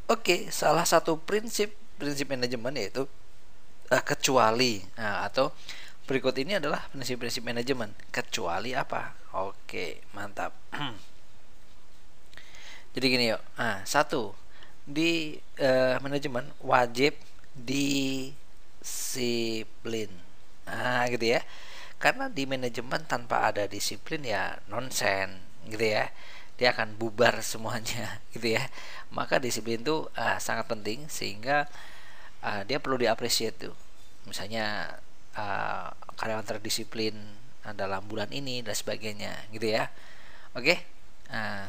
Oke, salah satu prinsip manajemen yaitu kecuali. Nah, atau berikut ini adalah prinsip-prinsip manajemen. Kecuali apa? Oke, mantap. Jadi gini yuk. Nah, satu, di manajemen wajib disiplin. Nah, gitu ya. Karena di manajemen tanpa ada disiplin ya nonsen, gitu ya. Dia akan bubar semuanya, gitu ya. Maka disiplin itu sangat penting, sehingga dia perlu diapresiasi tuh. Misalnya karyawan terdisiplin dalam bulan ini dan sebagainya, gitu ya. Oke.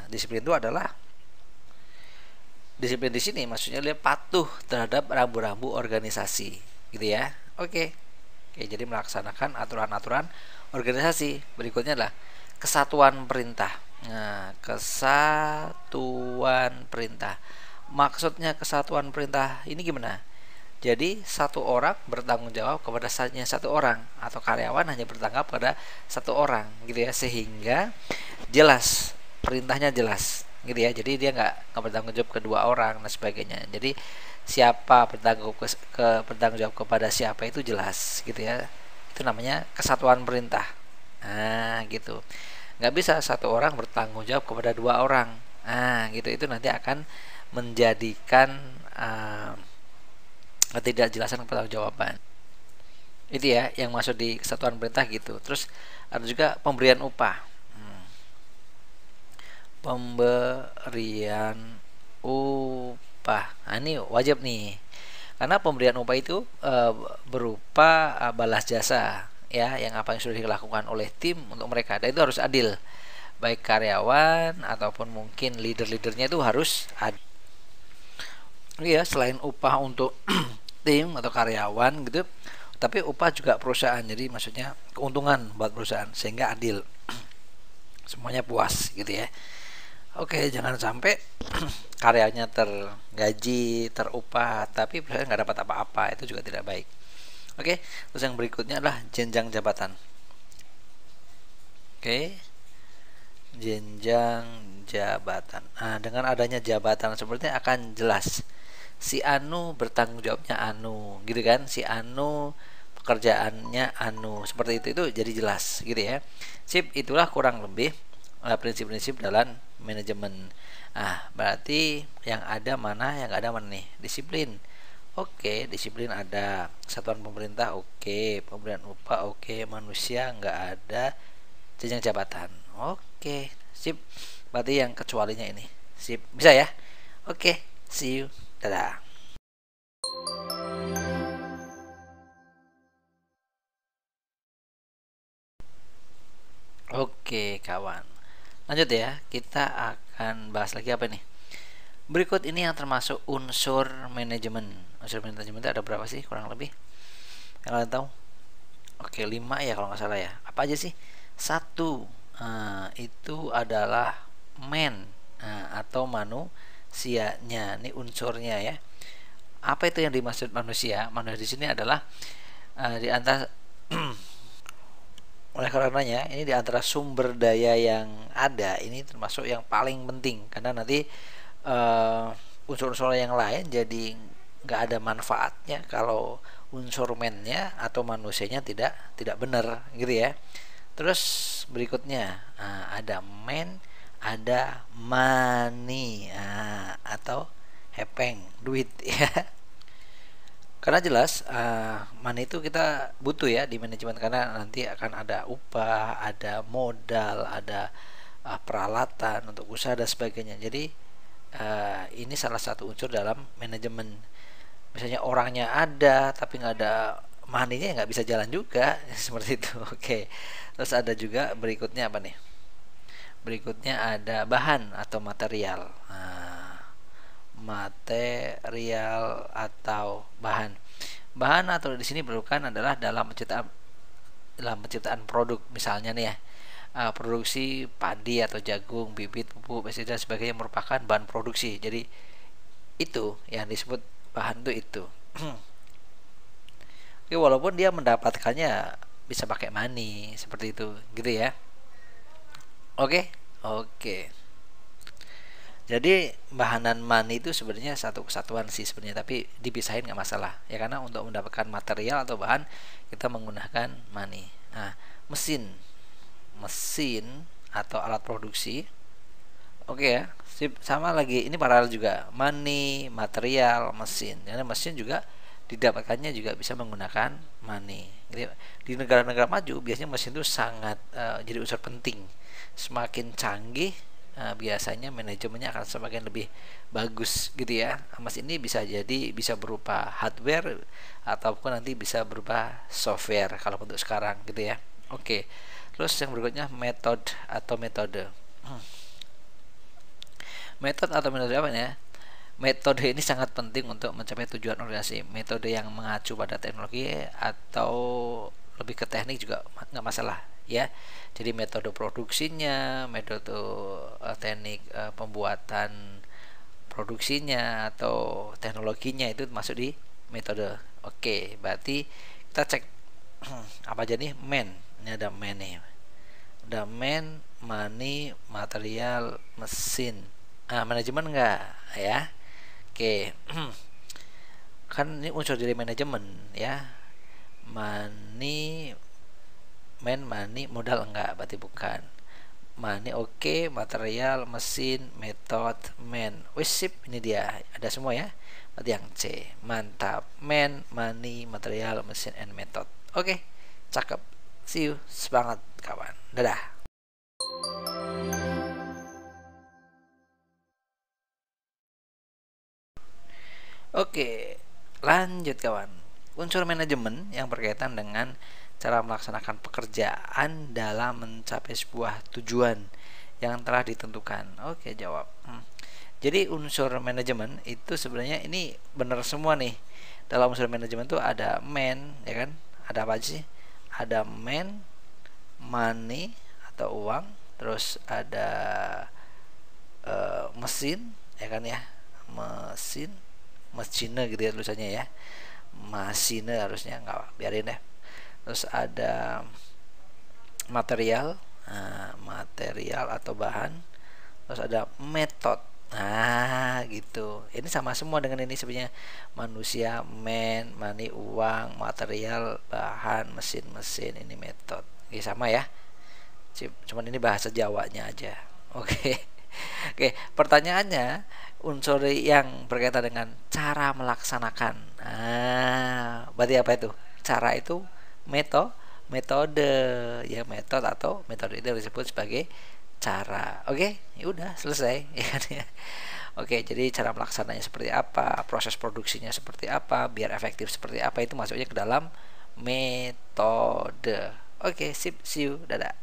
Disiplin itu adalah disiplin di sini maksudnya dia patuh terhadap rambu-rambu organisasi, gitu ya. Oke. Oke, jadi melaksanakan aturan-aturan organisasi. Berikutnya adalah kesatuan perintah. Nah, kesatuan perintah. Maksudnya kesatuan perintah ini gimana? Jadi satu orang bertanggung jawab kepada hanya satu orang, atau karyawan hanya bertanggung jawab pada satu orang, gitu ya, sehingga jelas perintahnya jelas, gitu ya. Jadi dia nggak bertanggung jawab kedua orang dan sebagainya. Jadi siapa bertanggung jawab kepada siapa itu jelas, gitu ya. Itu namanya kesatuan perintah. Nah, gitu. Nggak bisa satu orang bertanggung jawab kepada dua orang. Nah, gitu, itu nanti akan menjadikan ketidakjelasan pertanggungjawaban. Itu ya yang masuk di kesatuan perintah, gitu. Terus ada juga pemberian upah. Pemberian upah. Nah, ini wajib nih. Karena pemberian upah itu berupa balas jasa ya, yang apa yang sudah dilakukan oleh tim untuk mereka. Dan itu harus adil. Baik karyawan ataupun mungkin leader-leadernya itu harus adil. Iya, selain upah untuk tim atau karyawan gitu, tapi upah juga perusahaan. Jadi maksudnya keuntungan buat perusahaan sehingga adil. Semuanya puas, gitu ya. Oke, jangan sampai karyanya tergaji, terupah, tapi perusahaan nggak dapat apa-apa. Itu juga tidak baik. Oke, terus yang berikutnya adalah jenjang jabatan. Oke, jenjang jabatan. Nah, dengan adanya jabatan seperti ini akan jelas si Anu bertanggung jawabnya Anu, gitu kan? Si Anu pekerjaannya Anu, seperti itu jadi jelas, gitu ya. Sip, itulah kurang lebih prinsip-prinsip dalam manajemen. Berarti yang ada mana, yang ada mana nih? Disiplin. Oke, disiplin ada. Kesatuan pemerintah oke, pemberian upah oke, manusia nggak ada, jenjang jabatan. Oke, sip. Berarti yang kecualinya ini. Sip, bisa ya? Oke, see you. Dadah. Oke, kawan. Lanjut ya, kita akan bahas lagi apa nih? Berikut ini yang termasuk unsur manajemen. Unsur manajemen itu ada berapa sih kurang lebih? Yang kalian tahu? Oke, 5 ya kalau nggak salah ya. Apa aja sih? Satu, itu adalah man, atau manusianya. Ini unsurnya ya. Apa itu yang dimaksud manusia? Manusia di sini adalah di antara oleh karenanya ini di antara sumber daya yang ada ini termasuk yang paling penting, karena nanti unsur-unsur yang lain jadi nggak ada manfaatnya kalau unsur mennya atau manusianya tidak benar, gitu ya. Terus berikutnya ada men, ada money, atau hepeng, duit ya. Karena jelas money itu kita butuh ya di manajemen, karena nanti akan ada upah, ada modal, ada peralatan untuk usaha dan sebagainya. Jadi ini salah satu unsur dalam manajemen. Misalnya orangnya ada tapi nggak ada money-nya, nggak bisa jalan juga seperti itu. Oke. Terus ada juga berikutnya apa nih? Berikutnya ada bahan atau material. Material atau bahan. Bahan atau di sini diperlukan adalah dalam penciptaan produk, misalnya nih ya, produksi padi atau jagung, bibit, pupuk, pestisida dan sebagainya merupakan bahan produksi. Jadi itu yang disebut bahan itu. Oke, walaupun dia mendapatkannya bisa pakai money seperti itu, gitu ya. Oke, oke. Jadi bahan dan money itu sebenarnya satu kesatuan sih sebenarnya, tapi dipisahin nggak masalah ya, karena untuk mendapatkan material atau bahan kita menggunakan money. Nah, mesin, mesin atau alat produksi. Oke ya, sip. Sama lagi, ini paralel juga, money, material, mesin. Karena mesin juga didapatkannya juga bisa menggunakan money. Jadi, di negara-negara maju biasanya mesin itu sangat jadi unsur penting. Semakin canggih, biasanya manajemennya akan semakin lebih bagus gitu ya. Mesin ini bisa jadi bisa berupa hardware ataupun nanti bisa berupa software kalau untuk sekarang gitu ya. Oke. Terus yang berikutnya metode atau metode. Metode atau metode apa ya? Metode ini sangat penting untuk mencapai tujuan organisasi. Metode yang mengacu pada teknologi atau lebih ke teknik juga nggak masalah ya. Jadi metode produksinya, metode teknik pembuatan produksinya atau teknologinya itu masuk di metode. Oke, berarti kita cek apa aja nih? Man. Ini ada man nih. Ada man, money, material, mesin. Manajemen enggak ya? Oke. Kan ini unsur dari manajemen ya. Money, money, modal enggak, berarti bukan. Money oke, material, mesin, method, man. Wis sip, ini dia. Ada semua ya. Berarti yang C. Mantap. Man, money, material, mesin, and method. Oke. Cakep. See you. Semangat kawan. Dadah. Oke, lanjut kawan. Unsur manajemen yang berkaitan dengan cara melaksanakan pekerjaan dalam mencapai sebuah tujuan yang telah ditentukan. Oke, jawab. Jadi unsur manajemen itu sebenarnya ini benar semua nih. Dalam unsur manajemen itu ada man, ya kan? Ada apa aja sih? Ada man, money atau uang, terus ada mesin, ya kan ya? Mesin, mesin gitu ya tulisannya ya, masine harusnya, nggak, biarin deh. Terus ada material, material atau bahan. Terus ada metode, gitu. Ini sama semua dengan ini sebenarnya, manusia, man, money, uang, material, bahan, mesin, ini metode. Oke, sama ya, cuman ini bahasa Jawanya aja. Oke. Oke, pertanyaannya, unsur yang berkaitan dengan cara melaksanakan. Berarti apa itu? Cara itu metode ya, metode atau metode itu disebut sebagai cara. Oke, ya udah selesai ya. Oke, jadi cara melaksananya seperti apa, proses produksinya seperti apa, biar efektif seperti apa, itu masuknya ke dalam metode. Oke, sip, see you, dadah.